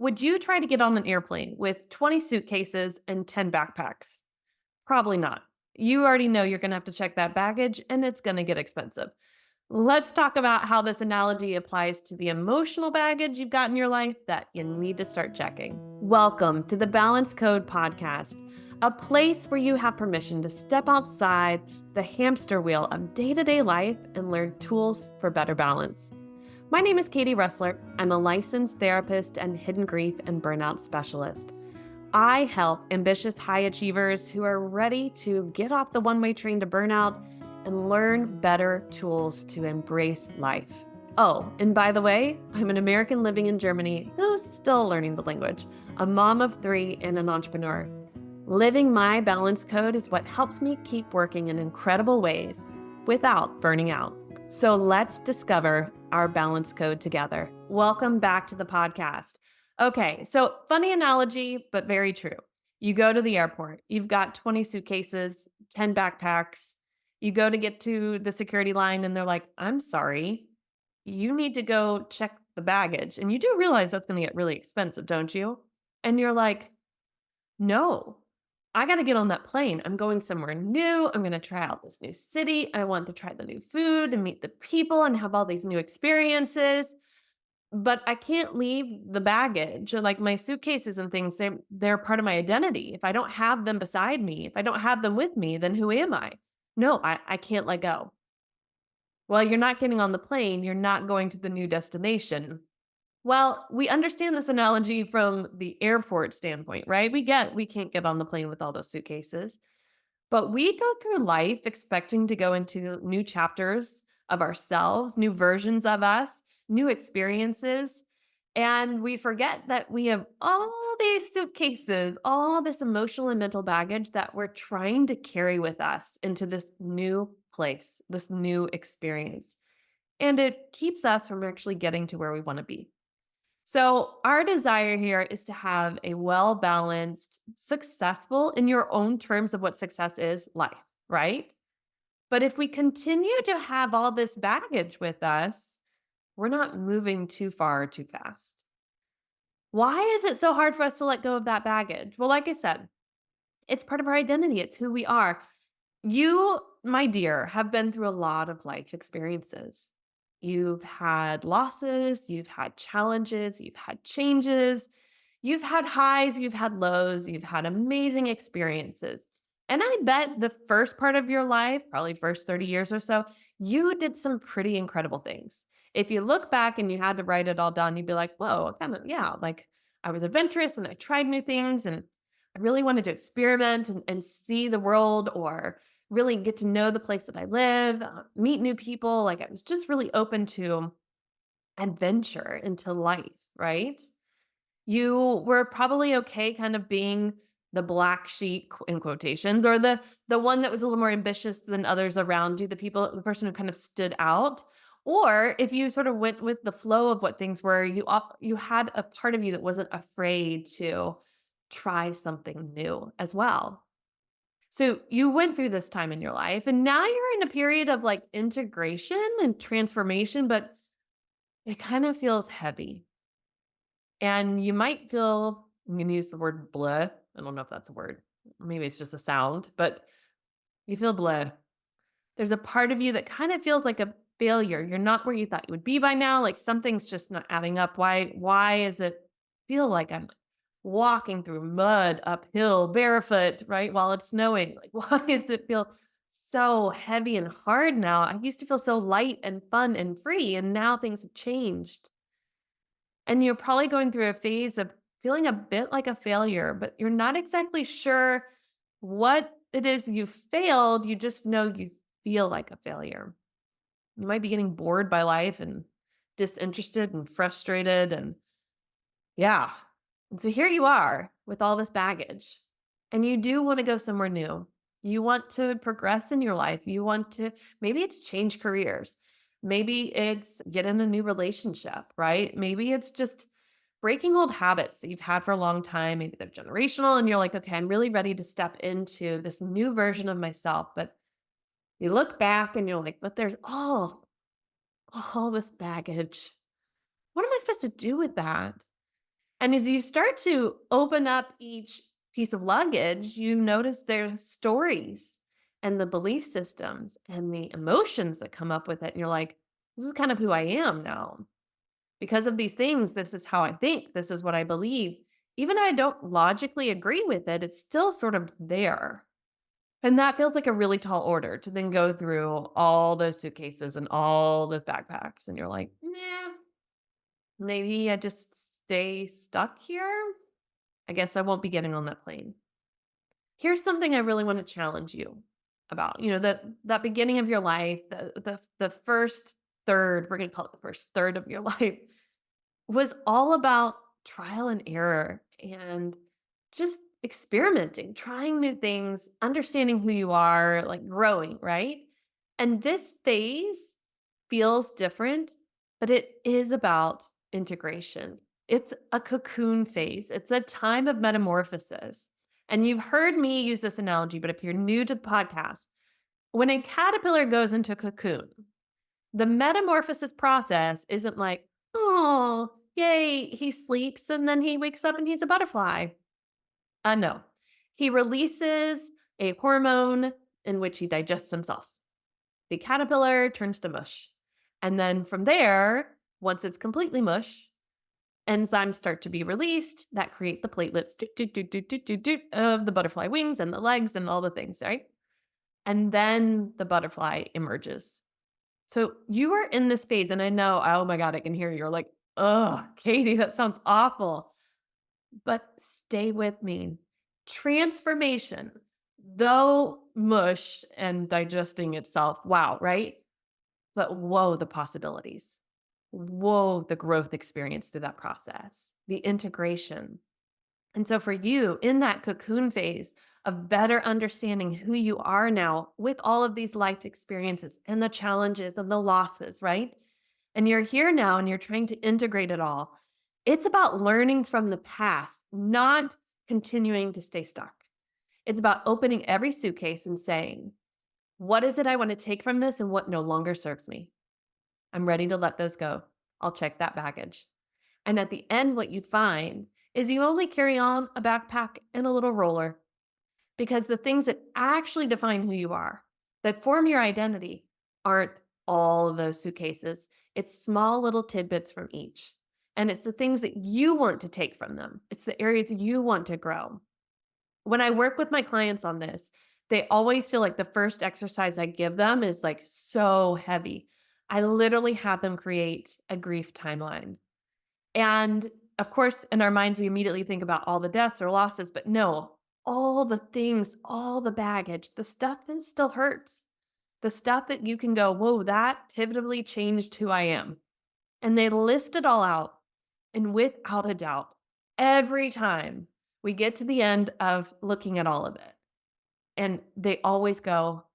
Would you try to get on an airplane with 20 suitcases and 10 backpacks? Probably not. You already know you're going to have to check that baggage and it's going to get expensive. Let's talk about how this analogy applies to the emotional baggage you've got in your life that you need to start checking. Welcome to the Balance Code Podcast, a place where you have permission to step outside the hamster wheel of day to day life and learn tools for better balance. My name is Katie Ressler. I'm a licensed therapist and hidden grief and burnout specialist. I help ambitious high achievers who are ready to get off the one-way train to burnout and learn better tools to embrace life. Oh, and by the way, I'm an American living in Germany who's still learning the language, a mom of 3 and an entrepreneur. Living my balance code is what helps me keep working in incredible ways without burning out. So let's discover our balance code together. Welcome back to the podcast. Okay, so funny analogy, but very true. You go to the airport, you've got 20 suitcases, 10 backpacks. You go to get to the security line and they're like, I'm sorry, you need to go check the baggage. And you do realize that's going to get really expensive, don't you? And you're like, no, I got to get on that plane. I'm going somewhere new. I'm going to try out this new city. I want to try the new food and meet the people and have all these new experiences. But I can't leave the baggage or like my suitcases and things. They're part of my identity. If I don't have them beside me, if I don't have them with me, then who am I? No, I can't let go. Well, you're not getting on the plane. You're not going to the new destination. Well, we understand this analogy from the airport standpoint, right? We can't get on the plane with all those suitcases, but we go through life expecting to go into new chapters of ourselves, new versions of us, new experiences. And we forget that we have all these suitcases, all this emotional and mental baggage that we're trying to carry with us into this new place, this new experience. And it keeps us from actually getting to where we want to be. So, our desire here is to have a well balanced, successful, in your own terms of what success is, life, right? But if we continue to have all this baggage with us, we're not moving too far too fast. Why is it so hard for us to let go of that baggage? Well, like I said, it's part of our identity, it's who we are. You, my dear, have been through a lot of life experiences. You've had losses, you've had challenges, you've had changes, you've had highs, you've had lows, you've had amazing experiences. And I bet the first part of your life, probably first 30 years or so, you did some pretty incredible things. If you look back and you had to write it all down, you'd be like, whoa, kind of, yeah, like I was adventurous and I tried new things and I really wanted to experiment and see the world or really get to know the place that I live, meet new people. Like I was just really open to adventure into life, right? You were probably okay kind of being the black sheep in quotations or the one that was a little more ambitious than others around you, the person who kind of stood out. Or if you sort of went with the flow of what things were, you had a part of you that wasn't afraid to try something new as well. So you went through this time in your life and now you're in a period of like integration and transformation, but it kind of feels heavy. And you might feel, I'm going to use the word bleh. I don't know if that's a word. Maybe it's just a sound, but you feel bleh. There's a part of you that kind of feels like a failure. You're not where you thought you would be by now. Like something's just not adding up. Why is it feel like I'm walking through mud uphill barefoot, right? While it's snowing? Like, why does it feel so heavy and hard now? I used to feel so light and fun and free, and now things have changed. And you're probably going through a phase of feeling a bit like a failure, but you're not exactly sure what it is you failed. You just know you feel like a failure. You might be getting bored by life and disinterested and frustrated. And yeah. And so here you are with all this baggage, and you do want to go somewhere new. You want to progress in your life. You want to, maybe it's change careers. Maybe it's get in a new relationship, right? Maybe it's just breaking old habits that you've had for a long time. Maybe they're generational and you're like, okay, I'm really ready to step into this new version of myself. But you look back and you're like, but there's all this baggage. What am I supposed to do with that? And as you start to open up each piece of luggage, you notice their stories and the belief systems and the emotions that come up with it. And you're like, this is kind of who I am now. Because of these things, this is how I think. This is what I believe. Even though I don't logically agree with it, it's still sort of there. And that feels like a really tall order to then go through all those suitcases and all those backpacks. And you're like, nah, maybe I just stay stuck here. I guess I won't be getting on that plane. Here's something I really want to challenge you about. That beginning of your life, the first third, we're gonna call it the first third of your life, was all about trial and error and just experimenting, trying new things, understanding who you are, like growing, right? And this phase feels different, but it is about integration. It's a cocoon phase, it's a time of metamorphosis. And you've heard me use this analogy, but if you're new to the podcast, when a caterpillar goes into a cocoon, the metamorphosis process isn't like, oh, yay, he sleeps and then he wakes up and he's a butterfly. No. He releases a hormone in which he digests himself. The caterpillar turns to mush. And then from there, once it's completely mush, enzymes start to be released that create the platelets of the butterfly wings and the legs and all the things, right? And then the butterfly emerges. So you are in this phase, and I know, oh my God, I can hear you're like, oh, Katie, that sounds awful. But stay with me. Transformation, though mush and digesting itself, wow, right? But whoa, the possibilities. Whoa, the growth experience through that process, the integration. And so for you in that cocoon phase of better understanding who you are now with all of these life experiences and the challenges and the losses, right? And you're here now and you're trying to integrate it all. It's about learning from the past, not continuing to stay stuck. It's about opening every suitcase and saying, what is it I want to take from this and what no longer serves me? I'm ready to let those go. I'll check that baggage. And at the end, what you find is you only carry on a backpack and a little roller because the things that actually define who you are, that form your identity, aren't all of those suitcases. It's small little tidbits from each. And it's the things that you want to take from them. It's the areas you want to grow. When I work with my clients on this, they always feel like the first exercise I give them is like so heavy. I literally have them create a grief timeline. And of course, in our minds, we immediately think about all the deaths or losses, but no, all the things, all the baggage, the stuff that still hurts, the stuff that you can go, whoa, that pivotably changed who I am. And they list it all out. And without a doubt, every time we get to the end of looking at all of it, and they always go,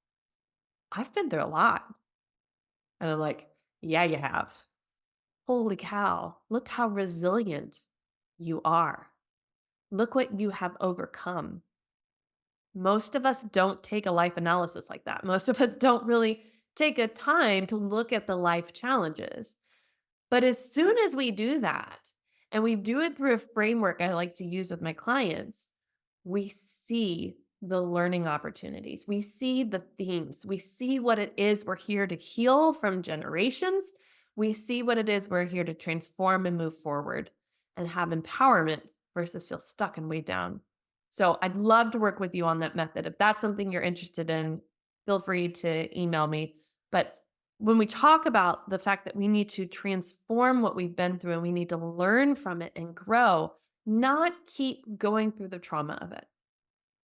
I've been through a lot. And I'm like, yeah, you have. Holy cow, look how resilient you are. Look what you have overcome. Most of us don't take a life analysis like that. Most of us don't really take a time to look at the life challenges. But as soon as we do that, and we do it through a framework I like to use with my clients, we see the learning opportunities. We see the themes. We see what it is we're here to heal from generations. We see what it is we're here to transform and move forward and have empowerment versus feel stuck and weighed down. So I'd love to work with you on that method. If that's something you're interested in, feel free to email me. But when we talk about the fact that we need to transform what we've been through and we need to learn from it and grow, not keep going through the trauma of it,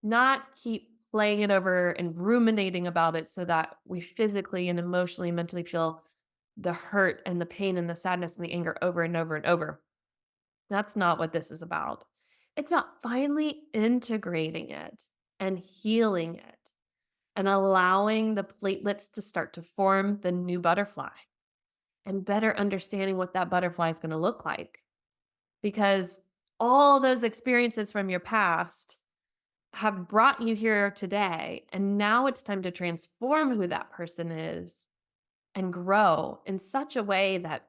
not keep playing it over and ruminating about it so that we physically and emotionally, mentally feel the hurt and the pain and the sadness and the anger over and over and over. That's not what this is about. It's about finally integrating it and healing it and allowing the platelets to start to form the new butterfly and better understanding what that butterfly is going to look like. Because all those experiences from your past have brought you here today. And now it's time to transform who that person is and grow in such a way that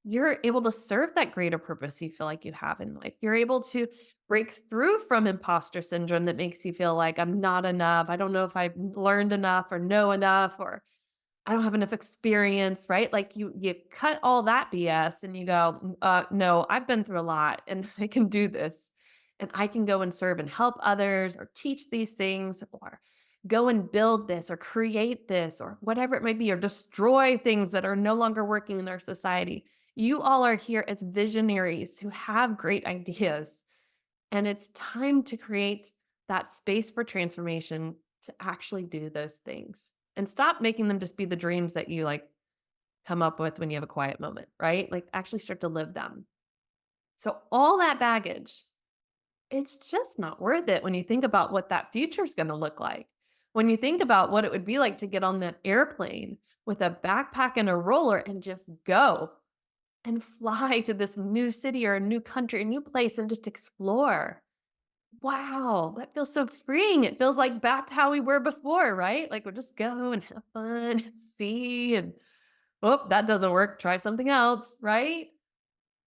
you're able to serve that greater purpose you feel like you have in life. You're able to break through from imposter syndrome that makes you feel like I'm not enough. I don't know if I've learned enough or know enough, or I don't have enough experience, right? Like you cut all that BS and you go, no, I've been through a lot and I can do this. And I can go and serve and help others or teach these things or go and build this or create this or whatever it might be, or destroy things that are no longer working in our society. You all are here as visionaries who have great ideas. And it's time to create that space for transformation to actually do those things and stop making them just be the dreams that you like come up with when you have a quiet moment, right? Like actually start to live them. So all that baggage, it's just not worth it when you think about what that future is going to look like. When you think about what it would be like to get on that airplane with a backpack and a roller and just go and fly to this new city or a new country, a new place and just explore. Wow, that feels so freeing. It feels like back to how we were before, right? Like we'll just go and have fun, see, and oh, that doesn't work. Try something else, right?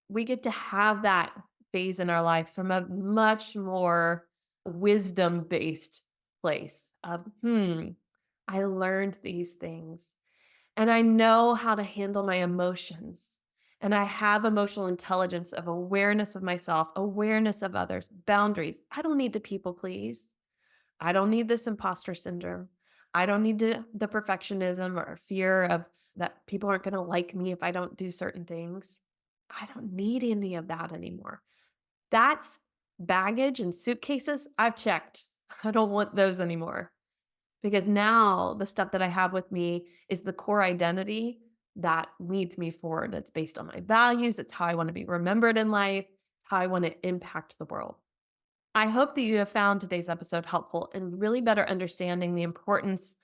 We get to have that phase in our life from a much more wisdom based place of, I learned these things and I know how to handle my emotions. And I have emotional intelligence of awareness of myself, awareness of others, boundaries. I don't need to people please. I don't need this imposter syndrome. I don't need the perfectionism or fear of that people aren't going to like me if I don't do certain things. I don't need any of that anymore. That's baggage and suitcases I've checked. I don't want those anymore because now the stuff that I have with me is the core identity that leads me forward. It's based on my values. It's how I want to be remembered in life, how I want to impact the world. I hope that you have found today's episode helpful in really better understanding the importance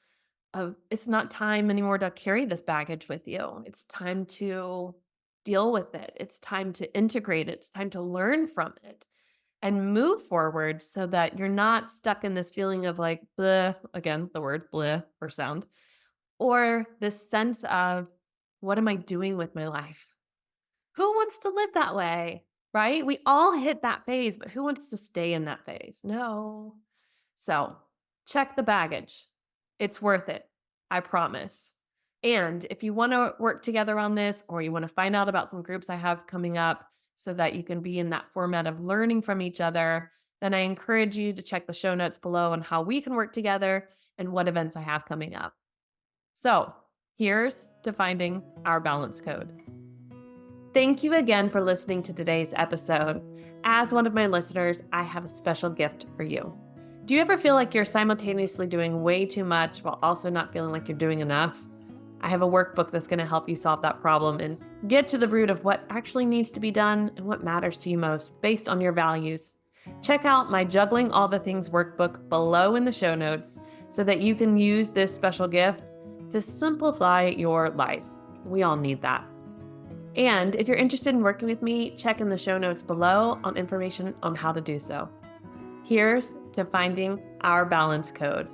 of it's not time anymore to carry this baggage with you. It's time to deal with it. It's time to integrate it. It's time to learn from it and move forward so that you're not stuck in this feeling of like, bleh, again, the word bleh or sound, or this sense of what am I doing with my life? Who wants to live that way? Right? We all hit that phase, but who wants to stay in that phase? No. So check the baggage. It's worth it. I promise. And if you want to work together on this or you want to find out about some groups I have coming up so that you can be in that format of learning from each other, then I encourage you to check the show notes below on how we can work together and what events I have coming up. So here's to finding our balance code. Thank you again for listening to today's episode. As one of my listeners, I have a special gift for you. Do you ever feel like you're simultaneously doing way too much while also not feeling like you're doing enough? I have a workbook that's going to help you solve that problem and get to the root of what actually needs to be done and what matters to you most based on your values. Check out my Juggling All the Things workbook below in the show notes so that you can use this special gift to simplify your life. We all need that. And if you're interested in working with me, check in the show notes below on information on how to do so. Here's to finding our balance code.